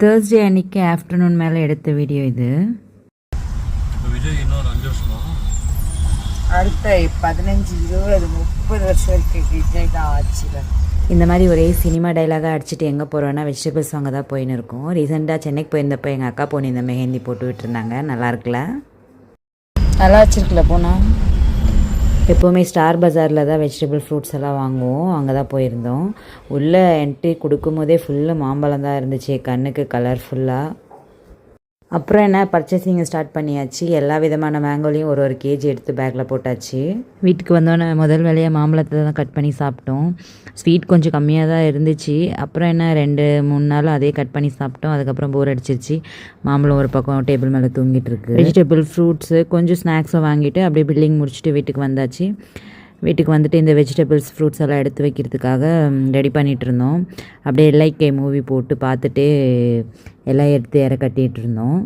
Thursday அன்றைக்கி afternoon மேலே எடுத்த வீடியோ இது. விஜய் இன்னொரு 5 வருஷமா அடுத்த 15, 20, 30 வருஷம் வரைக்கும் விஜய் தான் ஆச்சு. இந்த மாதிரி ஒரே சினிமா டைலாகாக அடிச்சுட்டு எங்கே போகிறோன்னா வெஜிடபிள்ஸ் வாங்க தான் போயின்னு இருக்கோம். ரீசெண்டாக சென்னைக்கு போயிருந்தப்போ எங்கள் அக்கா போனி இந்த மெஹந்தி போட்டு விட்டுருந்தாங்க. நல்லா இருக்குல்ல, நல்லா வச்சுருக்குல போனால். எப்போவுமே ஸ்டார் பஜாரில் தான் வெஜிடபிள் ஃப்ரூட்ஸ் எல்லாம் வாங்குவோம். அங்கே தான் போயிருந்தோம். உள்ளே என்ட்ரி கொடுக்கும் போதே ஃபுல்லு மாம்பழம் தான் இருந்துச்சு, கண்ணுக்கு கலர்ஃபுல்லாக. அப்புறம் என்ன, பர்ச்சேசிங் ஸ்டார்ட் பண்ணியாச்சு. எல்லா விதமான மேங்கோலையும் ஒரு கேஜி எடுத்து பேக்கில் போட்டாச்சு. வீட்டுக்கு வந்தோன்னே முதல் வேலையாக மாம்பழத்தை தான் கட் பண்ணி சாப்பிட்டோம். ஸ்வீட் கொஞ்சம் கம்மியாக தான் இருந்துச்சு. அப்புறம் என்ன 2-3 நாள் அதே கட் பண்ணி சாப்பிட்டோம். அதுக்கப்புறம் போர் அடிச்சிருச்சு. மாம்பழம் ஒரு பக்கம் டேபிள் மேலே தூங்கிட்டு இருக்கு. வெஜிடபிள் ஃப்ரூட்ஸு கொஞ்சம் ஸ்நாக்ஸை வாங்கிட்டு அப்படியே பில்லிங் முடிச்சுட்டு வீட்டுக்கு வந்தாச்சு. வீட்டுக்கு வந்துட்டு இந்த வெஜிடபிள்ஸ் ஃப்ரூட்ஸ் எல்லாம் எடுத்து வைக்கிறதுக்காக ரெடி பண்ணிகிட்டு இருந்தோம். அப்படியே LIK மூவி போட்டு பார்த்துட்டு எல்லாம் எடுத்து கட்டிகிட்டு இருந்தோம்.